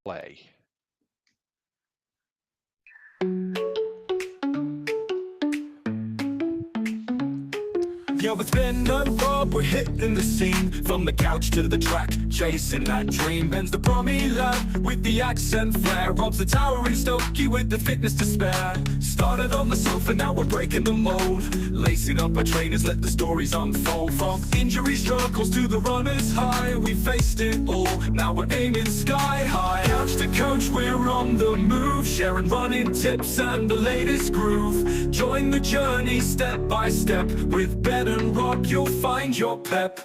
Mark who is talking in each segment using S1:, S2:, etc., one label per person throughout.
S1: play.
S2: Yo, it's Ben and Rob, we're hitting the scene. From the couch to the track, chasing that dream. Ben's the Brummy lad with the accent flair. Rob's the towering Stokey with the fitness to spare. Started on the sofa, now we're breaking the mold. Lacing up our trainers, let the stories unfold. From injury struggles to the runners high, we faced it all, now we're aiming sky high. Couch to coach, we're on the move, sharing running tips and the latest groove. Join the journey step by step, with Ben and Rob you'll find your pep.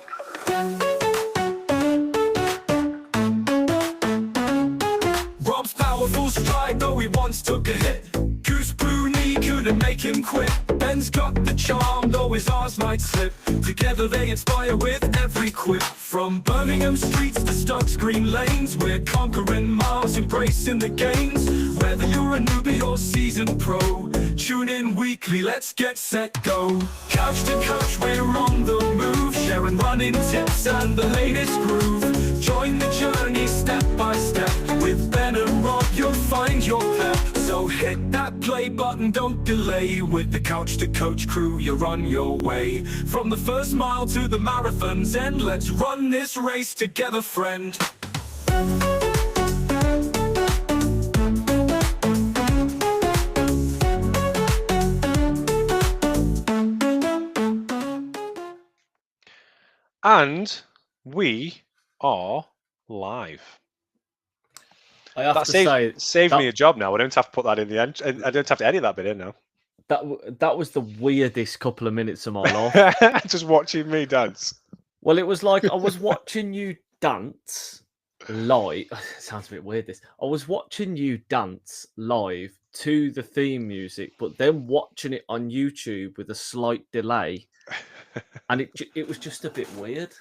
S2: Rob's powerful stride, though he once took a hit. Goose Bruni couldn't make him quit. Ben's got the charm, though his arms might slip. Together they inspire with every quip. From Birmingham streets to Stuck's green lanes, we're conquering miles, embracing the gains. Whether you're a newbie or seasoned pro, tune in weekly, let's get set, go. Couch to couch, we're on the move, sharing running tips and the latest groove. Join the journey step by step, with Ben and Rob you'll find your pep. So hit that play button, don't delay. With the Couch to Coach crew, you're on your way. From the first mile to the marathon's end, let's run this race together, friend.
S1: And we are live.
S3: I have
S1: That
S3: to say,
S1: saved me a job now. I don't have to put that in the end. I don't have to edit that bit in now.
S3: that was the weirdest couple of minutes of my life.
S1: Just watching me dance.
S3: Well, it was like I was watching you dance live. Sounds a bit weird. This I was watching you dance live to the theme music, but then watching it on YouTube with a slight delay, and it was just a bit weird.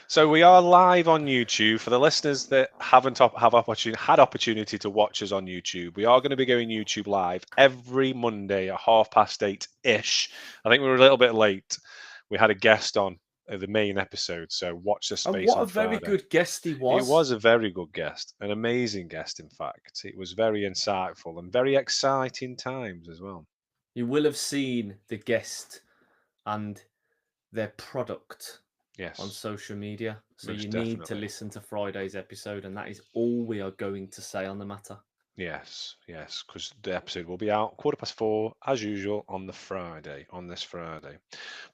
S1: So we are live on YouTube. For the listeners that haven't had opportunity to watch us on YouTube, we are going to be going YouTube live every Monday at 8:30ish. I think we were a little bit late. We had a guest on the main episode, so watch the space.
S3: And what
S1: on
S3: a very
S1: Friday.
S3: good guest he was.
S1: He was a very good guest, an amazing guest, in fact. It was very insightful and very exciting times as well.
S3: You will have seen the guest and their product
S1: Yes.
S3: on social media. So
S1: Most
S3: you need to
S1: definitely.
S3: listen to Friday's episode, and that is all we are going to say on the matter.
S1: Yes, because the episode will be out 4:15 as usual on this Friday.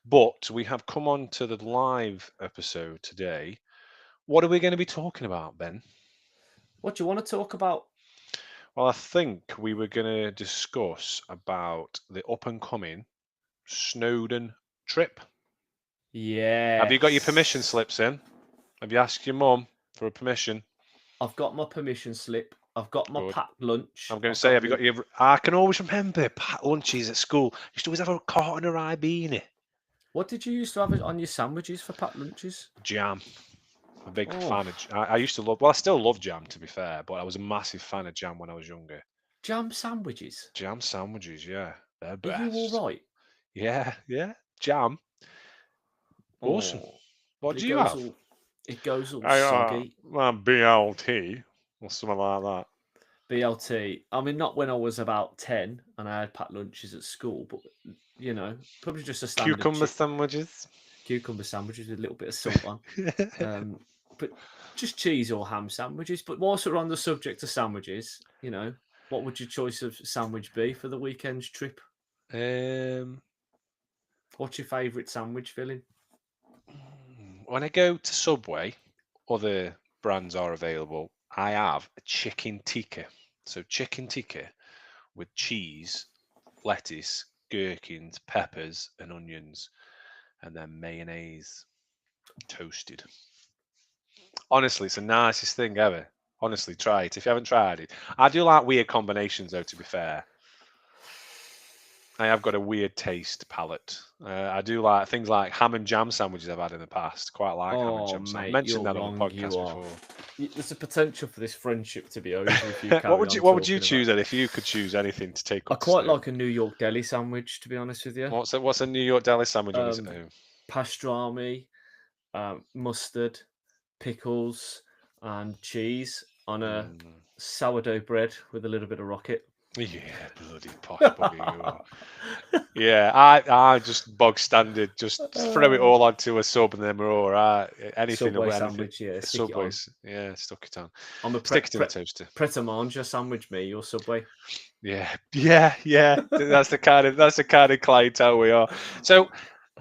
S1: But we have come on to the live episode today. What are we going to be talking about, Ben?
S3: What do you want to talk about?
S1: Well, I think we were going to discuss about the up and coming Snowdon trip.
S3: Yeah.
S1: Have you got your permission slips in? Have you asked your mum for a permission?
S3: I've got my permission slip. I've got my
S1: Good.
S3: packed lunch.
S1: I'm going to say, have you got your... I can always remember packed lunches at school. I used to always have a carton of Ribena.
S3: What did you used to have on your sandwiches for packed lunches?
S1: Jam. A big
S3: Oh.
S1: fan of... I used to love... Well, I still love jam, to be fair, but I was a massive fan of jam when I was younger.
S3: Jam sandwiches?
S1: Jam sandwiches, yeah. They're
S3: Are
S1: best.
S3: you all right?
S1: Yeah. Jam. Awesome.
S3: Oh,
S1: What
S3: but
S1: do you have?
S3: It goes all
S1: I
S3: soggy.
S1: BLT or something like that.
S3: BLT. I mean, not when I was about 10 and I had packed lunches at school, but, you know, probably just a standard
S1: Cucumber sandwiches.
S3: cucumber sandwiches with a little bit of salt on. But just cheese or ham sandwiches. But whilst we're on the subject of sandwiches, you know, what would your choice of sandwich be for the weekend's trip? What's your favourite sandwich filling?
S1: When I go to Subway, other brands are available. I have a chicken tikka. So chicken tikka with cheese, lettuce, gherkins, peppers, and onions, and then mayonnaise, toasted. Honestly, it's the nicest thing ever. Honestly, try it if you haven't tried it. I do like weird combinations, though, to be fair. I have got a weird taste palette. I do like things like ham and jam sandwiches I've had in the past. Quite like ham and jam.
S3: Mate,
S1: I've mentioned
S3: you're
S1: that on the
S3: wrong,
S1: podcast
S3: you are.
S1: before.
S3: There's a potential for this friendship to be over if you
S1: What would you choose then if you could choose anything to take?
S3: I
S1: up to
S3: quite
S1: Snow?
S3: like a New York deli sandwich, to be honest with you.
S1: What's a New York deli sandwich on its own?
S3: Pastrami, mustard, pickles, and cheese on a
S1: Mm.
S3: sourdough bread with a little bit of rocket.
S1: Yeah, bloody posh bugger you are. Yeah, I just bog standard, just throw it all onto a sub and then we're all right. Anything
S3: Subway
S1: anything.
S3: sandwich, yeah, stick it on.
S1: Subways, yeah, stuck it on.
S3: I'm a
S1: Stick it in the toaster.
S3: pret-a-manger sandwich, me, your Subway.
S1: Yeah. That's the kind of clientele we are. So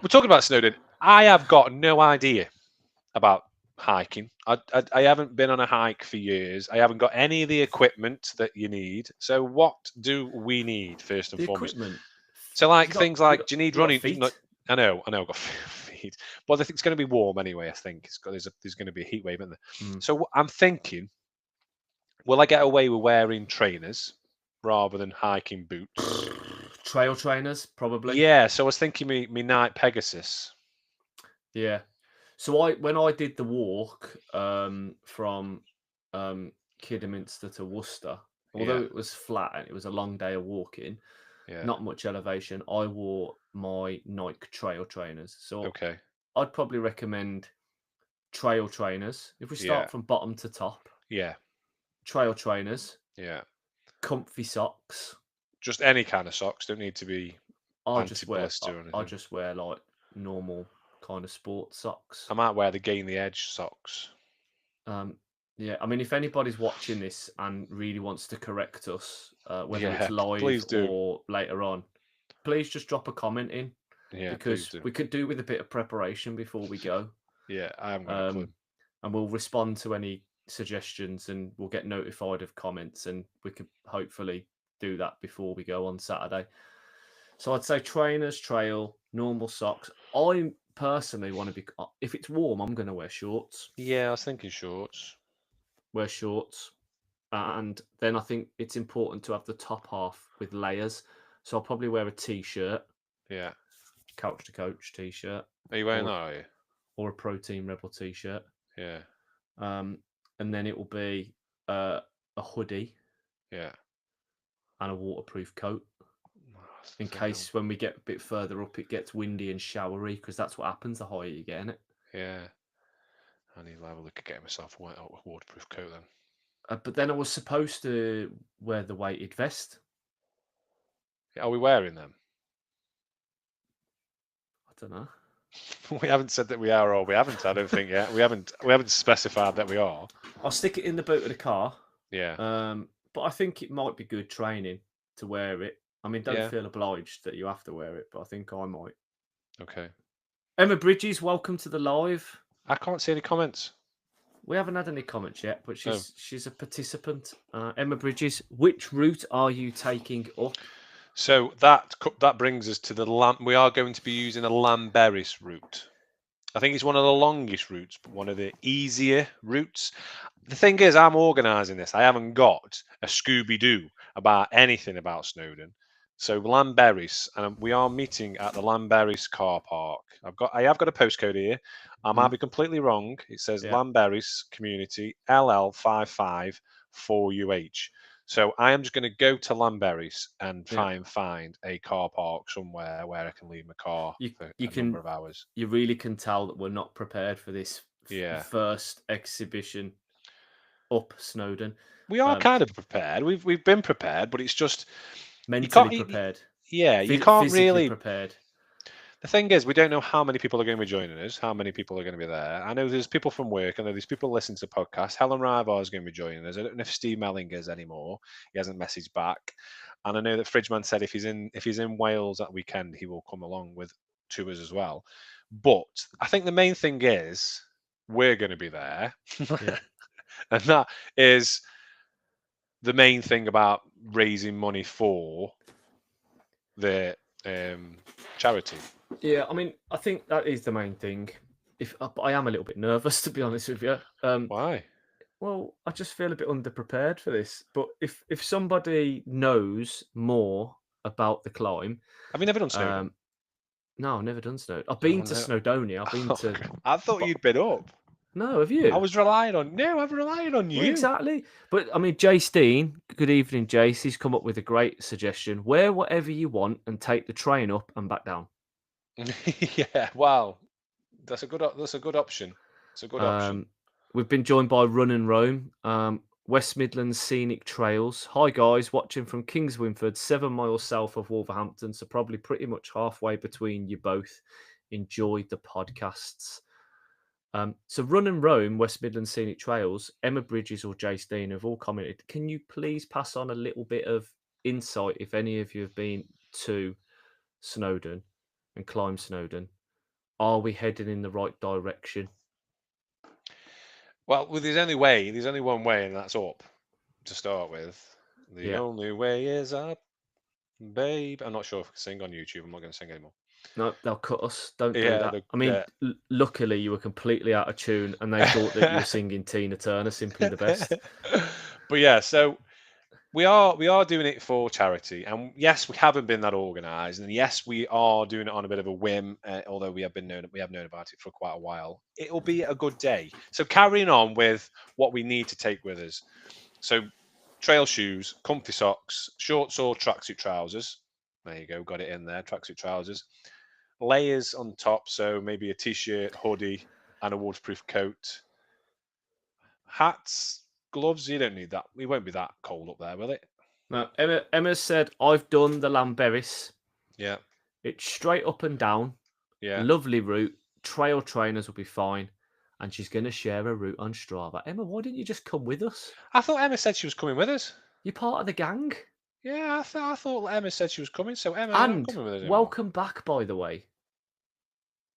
S1: we're talking about Snowdon. I have got no idea about hiking. I haven't been on a hike for years. I haven't got any of the equipment that you need. So what do we need first and
S3: The
S1: foremost?
S3: equipment.
S1: So like
S3: You got-
S1: things
S3: you
S1: like,
S3: got-
S1: do you need
S3: you got
S1: running?
S3: feet?
S1: No, I know, I've got feet. But I think it's going to be warm anyway. I think there's going to be a heat wave, isn't there?
S3: Mm.
S1: So I'm thinking, will I get away with wearing trainers rather than hiking boots?
S3: Trail trainers, probably.
S1: Yeah. So I was thinking me Night Pegasus.
S3: Yeah. So when I did the walk from Kidderminster to Worcester, although
S1: Yeah.
S3: it was flat and it was a long day of walking,
S1: Yeah.
S3: not much elevation, I wore my Nike trail trainers. So
S1: Okay.
S3: I'd probably recommend trail trainers. If we start
S1: Yeah.
S3: from bottom to top,
S1: Yeah.
S3: trail trainers,
S1: Yeah.
S3: comfy socks.
S1: Just any kind of socks. Don't need to be
S3: I just wear
S1: anti-blister or anything.
S3: like normal kind of sports socks.
S1: I might wear the Gain the Edge socks.
S3: Yeah, I mean, if anybody's watching this and really wants to correct us, whether
S1: Yeah,
S3: it's live
S1: please do.
S3: or later on, please just drop a comment in
S1: Yeah,
S3: because
S1: please do.
S3: we could do with a bit of preparation before we go,
S1: Yeah, I haven't got a clue.
S3: and we'll respond to any suggestions and we'll get notified of comments, and we could hopefully do that before we go on Saturday. So I'd say trainers, trail, normal socks. I personally want to be. If it's warm, I'm going to wear shorts.
S1: Yeah, I was thinking shorts.
S3: Wear shorts, and then I think it's important to have the top half with layers. So I'll probably wear a t-shirt,
S1: Yeah.
S3: couch to coach t-shirt,
S1: Are you wearing
S3: Or-
S1: that, are you?
S3: or a Protein Rebel t-shirt,
S1: Yeah.
S3: and then it will be a hoodie
S1: Yeah.
S3: and a waterproof coat
S1: Oh, I
S3: in
S1: think
S3: case when we get a bit further up it gets windy and showery, because that's what happens the higher you get in it.
S1: Yeah. I need to have a look at getting myself a waterproof coat then.
S3: But then I was supposed to wear the weighted vest.
S1: Are we wearing them?
S3: I don't know.
S1: We haven't said that we are, or we haven't. I don't think yet. We haven't specified that we are.
S3: I'll stick it in the boot of the car.
S1: Yeah.
S3: But I think it might be good training to wear it. I mean, don't
S1: Yeah.
S3: feel obliged that you have to wear it, but I think I might.
S1: Okay.
S3: Emma Bridges, welcome to the live.
S1: I can't see any comments.
S3: We haven't had any comments yet, but
S1: No.
S3: she's a participant. Emma Bridges, which route are you taking up?
S1: So that brings us to we are going to be using a Llanberis route. I think it's one of the longest routes, but one of the easier routes. The thing is, I'm organising this. I haven't got a Scooby-Doo about anything about Snowdon. So Llanberis, and we are meeting at the Llanberis car park. I have got a postcode here. I might be completely wrong. It says
S3: Yeah.
S1: Llanberis Community LL55 4UH. So I am just going to go to Llanberis and try and find a car park somewhere where I can leave my car for a number of hours.
S3: You really can tell that we're not prepared for this
S1: Yeah.
S3: first exhibition up Snowdon.
S1: We are kind of prepared. We've been prepared, but it's just
S3: Mentally prepared.
S1: Yeah, you can't
S3: physically
S1: really.
S3: prepared.
S1: The thing is, we don't know how many people are going to be joining us, how many people are going to be there. I know there's people from work. I know there's people listening to the podcast. Helen Ryvar is going to be joining us. I don't know if Steve Melling is anymore. He hasn't messaged back. And I know that Fridgeman said if he's in Wales that weekend, he will come along to us as well. But I think the main thing is we're going to be there.
S3: Yeah.
S1: And that is the main thing about raising money for the charity.
S3: Yeah, I mean, I think that is the main thing. But I am a little bit nervous, to be honest with you.
S1: Why?
S3: Well, I just feel a bit underprepared for this. But if somebody knows more about the climb,
S1: Have you never done Snowdon?
S3: no, I've never done Snowdon. I've been to
S1: no.
S3: Snowdonia. I've been to.
S1: I thought you'd been up.
S3: No, have you?
S1: I was relying on. No, I'm relying on you.
S3: Well, exactly. But I mean, Jay Steen, good evening, Jace. He's come up with a great suggestion. Wear whatever you want and take the train up and back down.
S1: Yeah, wow. That's a good option. It's a good option.
S3: We've been joined by Run and Roam. West Midlands Scenic Trails. Hi guys, watching from Kings Winford, 7 miles south of Wolverhampton, so probably pretty much halfway between you both. Enjoyed the podcasts. So Run and Roam, West Midlands Scenic Trails, Emma Bridges or Jay Steen have all commented. Can you please pass on a little bit of insight if any of you have been to Snowdon and climbed Snowdon? Are we heading in the right direction?
S1: Well, there's only one way, and that's up to start with. The
S3: Yeah.
S1: only way is up, babe. I'm not sure if I can sing on YouTube. I'm not going to sing anymore.
S3: No, they'll cut us. Don't do
S1: Yeah,
S3: that. I mean, luckily you were completely out of tune, and they thought that you were singing Tina Turner, Simply the Best.
S1: But yeah, so we are doing it for charity, and yes, we haven't been that organised, and yes, we are doing it on a bit of a whim. Although we have known about it for quite a while. It'll be a good day. So carrying on with what we need to take with us. So trail shoes, comfy socks, shorts or tracksuit trousers. There you go, got it in there. Tracksuit trousers. Layers on top, so maybe a t-shirt, hoodie, and a waterproof coat. Hats, gloves. You don't need that. We won't be that cold up there, will it?
S3: Now, Emma said, "I've done the Lamberis.
S1: Yeah.
S3: It's straight up and down.
S1: Yeah.
S3: Lovely route. Trail trainers will be fine." And she's going to share a route on Strava. Emma, why didn't you just come with us?
S1: I thought Emma said she was coming with us.
S3: You're part of the gang.
S1: Yeah, I thought Emma said she was coming. So Emma, you're
S3: And
S1: not coming with us anymore.
S3: welcome back, by the way.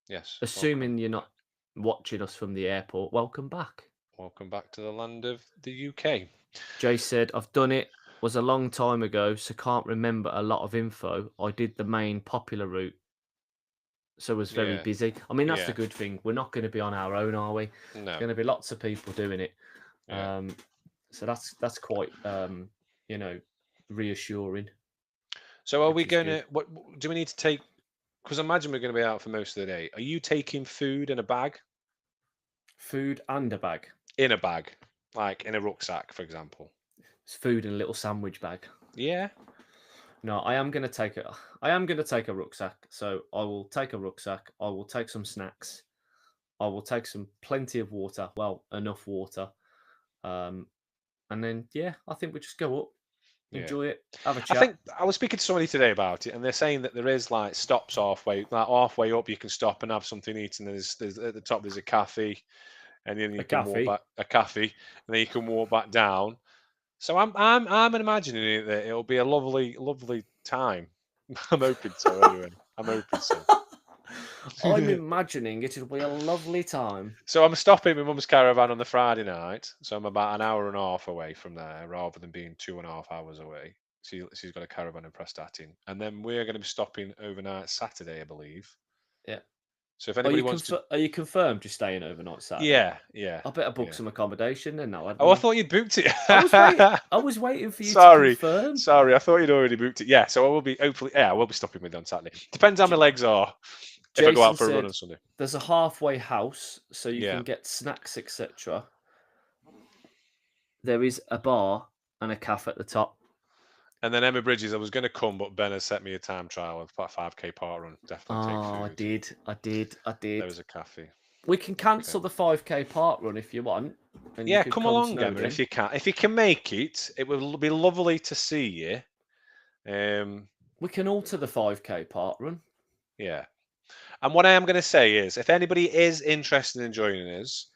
S1: Yes.
S3: Assuming you're not watching us from the airport, welcome back.
S1: Welcome back to the land of the UK.
S3: Jay said, "I've done it. Was a long time ago, so can't remember a lot of info. I did the main popular route, so was very busy." I mean, that's the good thing. We're not going to be on our own, are we?
S1: No.
S3: There's going to be lots of people doing it.
S1: Yeah.
S3: So that's quite reassuring.
S1: So are we going to? What do we need to take? Because I imagine we're going to be out for most of the day. Are you taking food in a bag?
S3: Food and a bag.
S1: In a bag, like in a rucksack, for example.
S3: It's food in a little sandwich bag.
S1: Yeah.
S3: No, I am going to take a rucksack. So I will take a rucksack. I will take some snacks. I will take plenty of water. Well, enough water. And then I think we just go up, enjoy it, have a chat.
S1: I think I was speaking to somebody today about it, and they're saying that there is like stops halfway. Like halfway up, you can stop and have something to eat, and there's at the top there's a cafe, and then you can walk back a cafe, and then you can walk back down. So I'm imagining that it'll be a lovely time. I'm hoping so. Anyway, I'm hoping so.
S3: I'm imagining it'll be a lovely time.
S1: So I'm stopping my mum's caravan on the Friday night. So I'm about an hour and a half away from there, rather than being 2.5 hours away. She's got a caravan in Prestatyn, and then we're going to be stopping overnight Saturday, I believe.
S3: Yeah.
S1: So if anybody wants to,
S3: are you confirmed you're staying overnight Saturday?
S1: Yeah.
S3: I better book some accommodation then. Now.
S1: I thought you'd booked it.
S3: I was waiting for you to confirm.
S1: Sorry, I thought you'd already booked it. Yeah, so I will be hopefully. Yeah, I will be stopping with you on Saturday. Depends how my legs are. If I go out for a run on Sunday.
S3: There's a halfway house, so you can get snacks, etc. There is a bar and a cafe at the top.
S1: And then Emma Bridges, I was going to come, but Ben has set me a time trial of 5k park run. Definitely take food.
S3: I did.
S1: There was a cafe.
S3: We can cancel the 5k park run if you want.
S1: Yeah, come along, Emma, if you can. If you can make it, it will be lovely to see you.
S3: We can alter the 5k park run.
S1: Yeah. And what I am going to say is, if anybody is interested in joining us,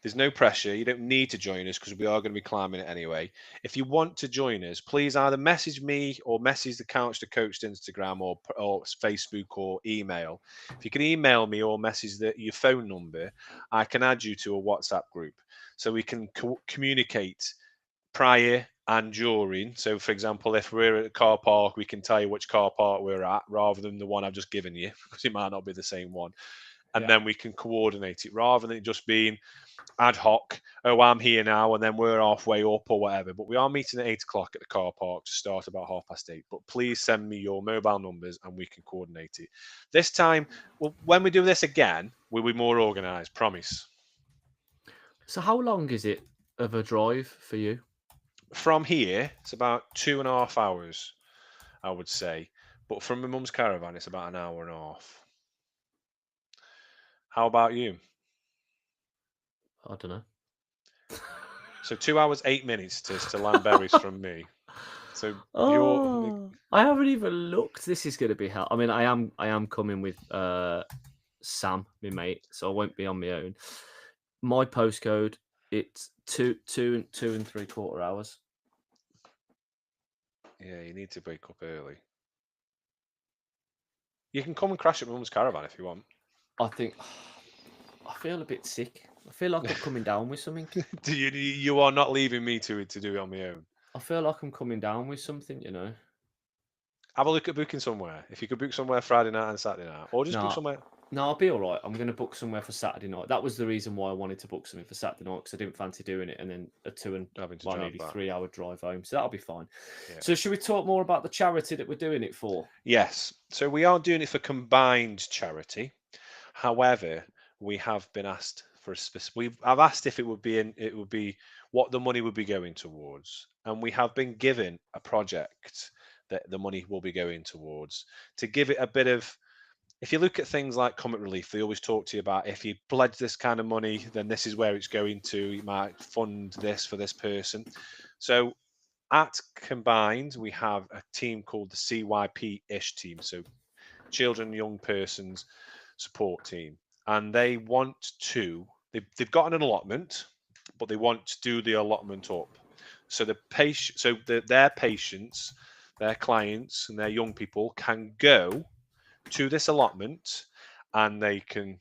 S1: there's no pressure. You don't need to join us because we are going to be climbing it anyway. If you want to join us, please either message me or message the Couch to Coach Instagram or Facebook or email. If you can email me or message your phone number, I can add you to a WhatsApp group so we can communicate prior and during. So, for example, if we're at a car park, we can tell you which car park we're at rather than the one I've just given you because it might not be the same one. And then we can coordinate it rather than it just being ad hoc. Oh, I'm here now, and then we're halfway up or whatever. But we are meeting at 8 o'clock at the car park to start about 8:30. But please send me your mobile numbers and we can coordinate it. This time, when we do this again, we'll be more organised. Promise.
S3: So, how long is it of a drive for you?
S1: From here, it's about 2.5 hours, I would say. But from my mum's caravan, it's about an hour and a half. How about you?
S3: I don't know.
S1: So 2 hours 8 minutes to Lamberries from me. So you're
S3: Oh, I haven't even looked. This is going to be hell. I mean, I am coming with Sam, my mate, so I won't be on my own. My postcode, it's two and 3/4 hours.
S1: yeah, you need to wake up early. You can come and crash at Mum's caravan if you want.
S3: I think I feel a bit sick. I feel like I'm coming down with something.
S1: You are not leaving me to do it on my own.
S3: I feel like I'm coming down with something, you know.
S1: Have a look at booking somewhere. If you could book somewhere Friday night and Saturday night, or just book
S3: No,
S1: somewhere.
S3: no, I'll be all right. I'm going to book somewhere for Saturday night. That was the reason why I wanted to book something for Saturday night because I didn't fancy doing it and then a 2 and
S1: Having to
S3: well,
S1: drive
S3: maybe
S1: back.
S3: 3 hour drive home. So that'll be fine.
S1: Yeah.
S3: So should we talk more about the charity that we're doing it for?
S1: Yes. So we are doing it for combined charity. However, we have been asked for a specific. I've asked if it would be what the money would be going towards, and we have been given a project that the money will be going towards to give it a bit of. If you look at things like Comic Relief, they always talk to you about if you pledge this kind of money, then this is where it's going to. You might fund this for this person. So at Combined, we have a team called the CYP-ish team, so Children, Young Persons Support Team, and they want to. They've got an allotment, but they want to do the allotment up. So their patients, their clients, and their young people can go to this allotment, and they can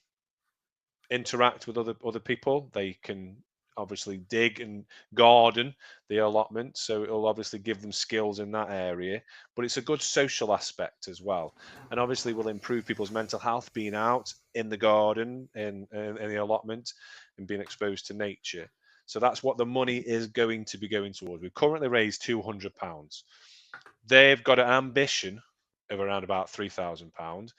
S1: interact with other people. They can obviously dig and garden the allotment, so it'll obviously give them skills in that area, but it's a good social aspect as well, and obviously will improve people's mental health being out in the garden in the allotment and being exposed to nature. So that's what the money is going to be going towards. We've currently raised £200. They've got an ambition of around about £3,000.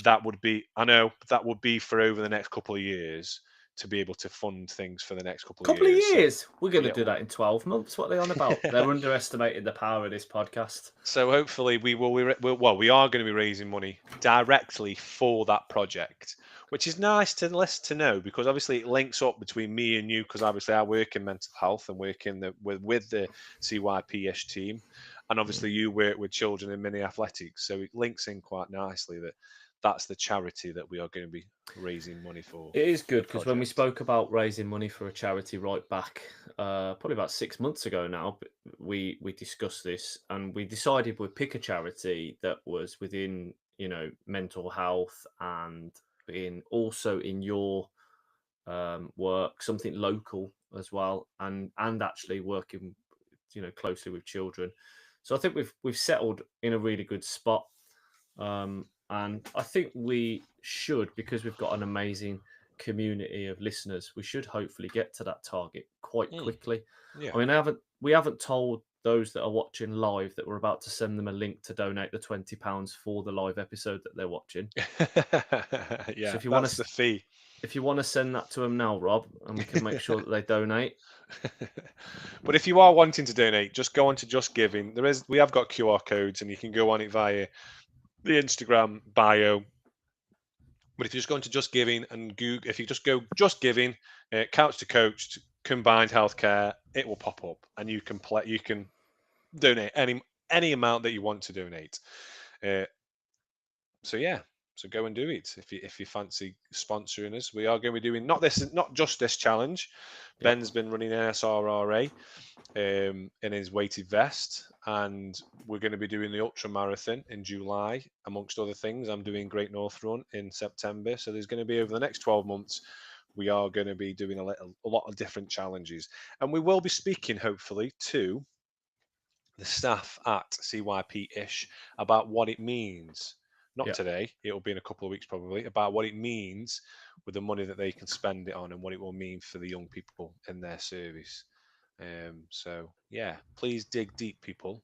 S1: That would be, I know, that would be for over the next couple of years to be able to fund things for the next couple of years.
S3: We're going to
S1: yeah,
S3: do that in 12 months. What are they on about? They're underestimating the power of this podcast.
S1: So hopefully we are going to be raising money directly for that project, which is nice to know because obviously it links up between me and you because obviously I work in mental health and work in with the CYP-ish team, and obviously you work with children in mini athletics, so it links in quite nicely that's the charity that we are going to be raising money for.
S3: It is good because when we spoke about raising money for a charity right back, probably about 6 months ago now, we discussed this and we decided we'd pick a charity that was within, mental health and also in your work, something local as well, and actually working, closely with children. So I think we've settled in a really good spot. And I think we should, because we've got an amazing community of listeners, we should hopefully get to that target quite quickly.
S1: Yeah.
S3: I mean, we haven't told those that are watching live that we're about to send them a link to donate the £20 for the live episode that they're watching.
S1: Yeah,
S3: so if you
S1: that's the fee.
S3: If you want to send that to them now, Rob, and we can make sure that they donate.
S1: But if you are wanting to donate, just go on to Just Giving. We have got QR codes, and you can go on it via the Instagram bio. But if you just go into Just Giving and Google, if you just go Just Giving, Couch to Coach, Combined Healthcare, it will pop up, and you can donate any amount that you want to donate. So go and do it if you fancy sponsoring us. We are going to be doing not just this challenge.
S3: Yeah.
S1: Ben's been running NSRRA in his weighted vest, and we're going to be doing the ultra marathon in July, amongst other things. I'm doing Great North Run in September. So there's going to be over the next 12 months. We are going to be doing a lot of different challenges, and we will be speaking hopefully to the staff at CYP-ish about what it means. Not today, it'll be in a couple of weeks probably, about what it means with the money that they can spend it on and what it will mean for the young people in their service. So yeah, please dig deep, people,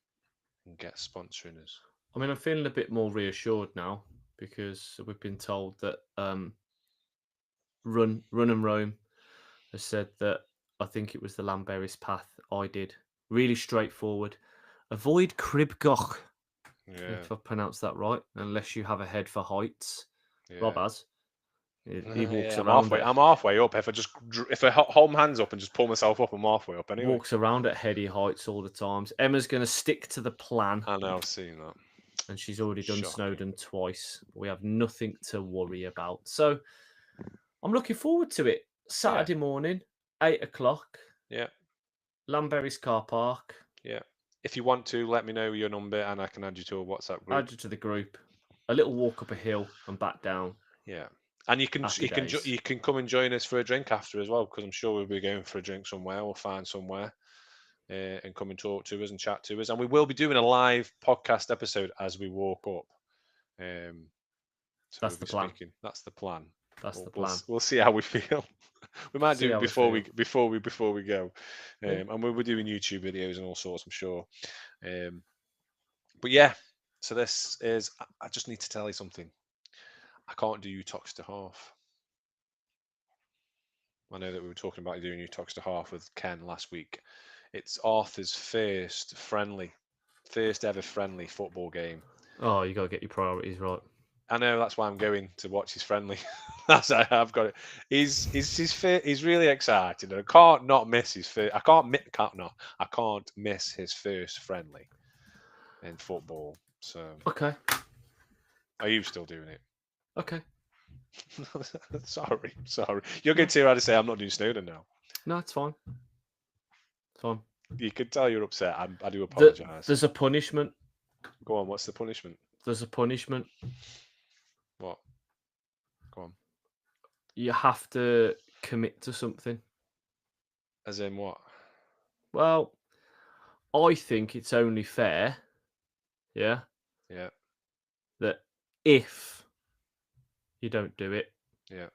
S1: and get sponsoring us.
S3: I mean, I'm feeling a bit more reassured now because we've been told that Run and Roam has said that, I think it was the Lamberries path I did. Really straightforward. Avoid Cribgoch.
S1: Yeah.
S3: If I pronounced that right, unless you have a head for heights. Rob has. He walks
S1: Yeah, I'm
S3: around.
S1: halfway. I'm halfway up. If I hold my hands up and just pull myself up, I'm halfway up anyway.
S3: Walks around at heady heights all the times. Emma's going to stick to the plan,
S1: I know. I've seen that.
S3: and she's already done
S1: Shocking.
S3: Snowdon twice. We have nothing to worry about. So I'm looking forward to it. Saturday morning, 8:00.
S1: Yeah.
S3: Lamberry's car park.
S1: Yeah. If you want to, let me know your number and I can add you to a WhatsApp group.
S3: Add you to the group. A little walk up a hill and back down.
S1: Yeah. And you can
S3: Happy days.
S1: you can come and join us for a drink after as well, because I'm sure we'll be going for a drink somewhere. We'll find somewhere and come and talk to us and chat to us. And we will be doing a live podcast episode as we walk up. So
S3: That's the plan.
S1: That's the plan.
S3: That's the plan.
S1: We'll see how we feel. We might
S3: See
S1: do
S3: how
S1: it
S3: we
S1: before we go.
S3: Yeah.
S1: And we'll be doing YouTube videos and all sorts, I'm sure. But yeah, so this is. I just need to tell you something. I can't do Utox to half. I know that we were talking about doing Utox to half with Ken last week. It's Arthur's first ever friendly football game.
S3: Oh, you got to get your priorities right.
S1: I know, that's why I'm going to watch his friendly. That's I've got it. He's really excited. I can't not miss his first. I can't miss his first friendly in football. So
S3: Okay.
S1: are you still doing it?
S3: Okay.
S1: Sorry. You're going to hear how to say I'm not doing Snowdon now.
S3: No, it's fine. It's fine.
S1: You can tell you're upset. I do apologise.
S3: There's a punishment.
S1: Go on. What's the punishment?
S3: There's a punishment.
S1: What? Go on.
S3: You have to commit to something.
S1: As in what?
S3: Well, I think it's only fair, yeah,
S1: Yeah.
S3: that if you don't do it,
S1: Yeah.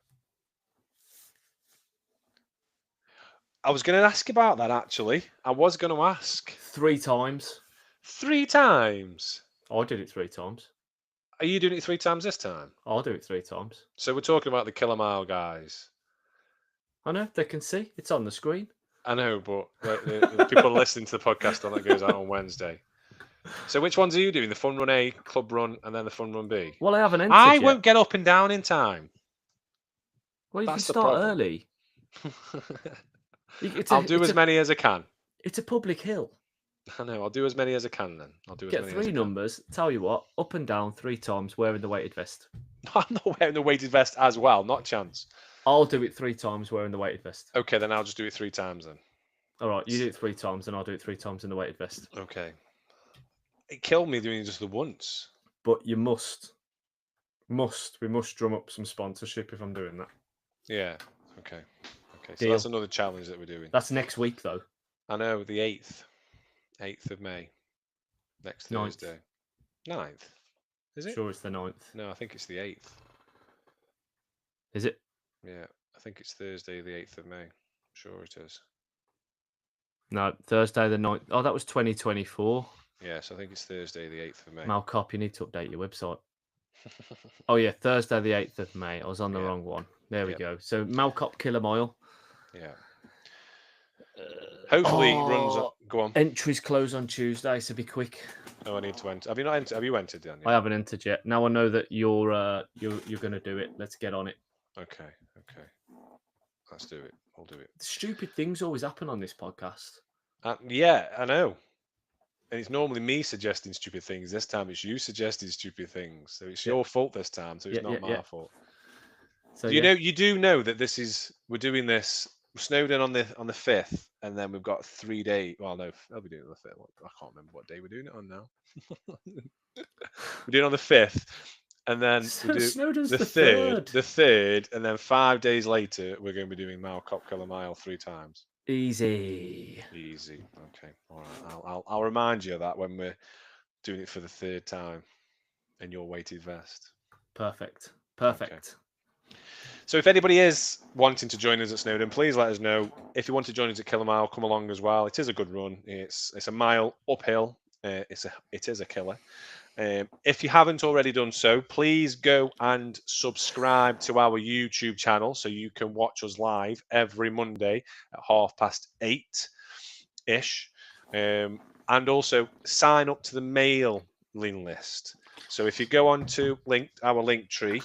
S1: I was going to ask about that, actually. I was going to ask.
S3: 3 times.
S1: 3 times?
S3: I did it 3 times.
S1: Are you doing it 3 times this time?
S3: I'll do it 3 times.
S1: So we're talking about the Killer Mile guys.
S3: I know, they can see. It's on the screen.
S1: I know, but the people listening to the podcast on that goes out on Wednesday. So which ones are you doing? The Fun Run A, Club Run, and then the Fun Run B?
S3: Well, I haven't entered
S1: I
S3: yet.
S1: won't get up and down in time.
S3: Well, you
S1: That's the
S3: can start
S1: problem.
S3: early.
S1: I'll do as many as I can.
S3: It's a public hill.
S1: I know. I'll do as many as I can then. I'll do as
S3: Get
S1: many
S3: 3
S1: as I can.
S3: numbers. Tell you what, up and down 3 times wearing the weighted vest.
S1: I'm not wearing the weighted vest as well. Not a chance.
S3: I'll do it 3 times wearing the weighted vest.
S1: Okay, then I'll just do it 3 times then.
S3: All right, you do it 3 times, and I'll do it 3 times in the weighted vest.
S1: Okay. It killed me doing it just the once.
S3: But you must. We must drum up some sponsorship if I'm doing that.
S1: Yeah. Okay. So
S3: Deal.
S1: that's another challenge that we're doing.
S3: That's next week, though.
S1: I know, the 8th of May. Next
S3: 9th.
S1: Thursday. 9th. Is it?
S3: Sure, it's the 9th.
S1: No, I think it's the 8th.
S3: Is it?
S1: Yeah, I think it's Thursday, the 8th of May. Sure it is.
S3: No, Thursday the 9th. Oh, that was 2024.
S1: Yes, I think it's Thursday, the 8th of May.
S3: Malcop, you need to update your website. Oh, yeah, Thursday the 8th of May. I was on the
S1: Yeah.
S3: wrong one. There we
S1: Yep.
S3: go. So, Malcop Killer Mile.
S1: Yeah. Hopefully it runs.
S3: Oh,
S1: Go on.
S3: Entries close on Tuesday, so be quick.
S1: Oh, I need to enter. Have you not entered? Have you entered, Daniel?
S3: I haven't entered yet. Now I know that you're going to do it. Let's get on it.
S1: Okay. Let's do it. We'll do it.
S3: Stupid things always happen on this podcast.
S1: Yeah, I know. And it's normally me suggesting stupid things. This time it's you suggesting stupid things. So it's your fault this time. So it's not my fault.
S3: So
S1: You do know that we're doing this Snowdon on the 5th, and then we've got 3 days. Well, no, I'll be doing it on the 5th. I can't remember what day we're doing it on now. We're doing it on the 5th, and then we do
S3: Snowdon's
S1: the third, and then 5 days later we're going to be doing Malcop Killer Mile 3 times.
S3: Easy.
S1: Okay. All right. I'll remind you of that when we're doing it for the 3rd time in your weighted vest.
S3: Perfect.
S1: Okay. So if anybody is wanting to join us at Snowdon, please let us know. If you want to join us at Killer Mile, come along as well. It is a good run. It's a mile uphill. It is a killer. If you haven't already done so, please go and subscribe to our YouTube channel so you can watch us live every Monday at 8:30-ish. And also sign up to the mailing list. So if you go on to our link tree,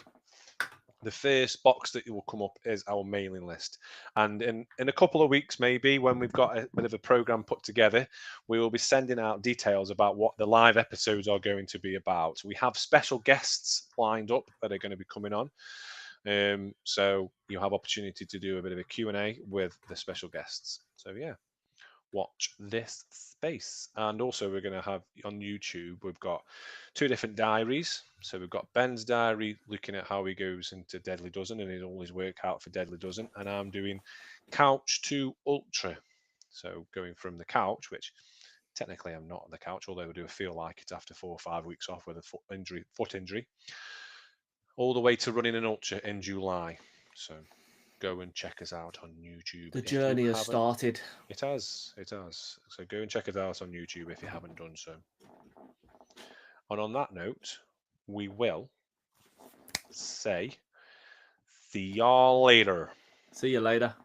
S1: the first box that will come up is our mailing list. And in a couple of weeks, maybe, when we've got a bit of a program put together, we will be sending out details about what the live episodes are going to be about. We have special guests lined up that are going to be coming on. So you have opportunity to do a bit of a Q&A with the special guests. So yeah, watch this space. And also we're going to have on YouTube, we've got 2 different diaries. So we've got Ben's diary looking at how he goes into Deadly Dozen and all his workout for Deadly Dozen, and I'm doing couch to ultra. So going from the couch, which technically I'm not on the couch, although I do feel like it after 4 or 5 weeks off with a foot injury, all the way to running an ultra in July. So go and check us out on YouTube.
S3: The journey has started.
S1: It has. So go and check it out on YouTube if you haven't done so. And on that note, we will say, see y'all later.
S3: See you later.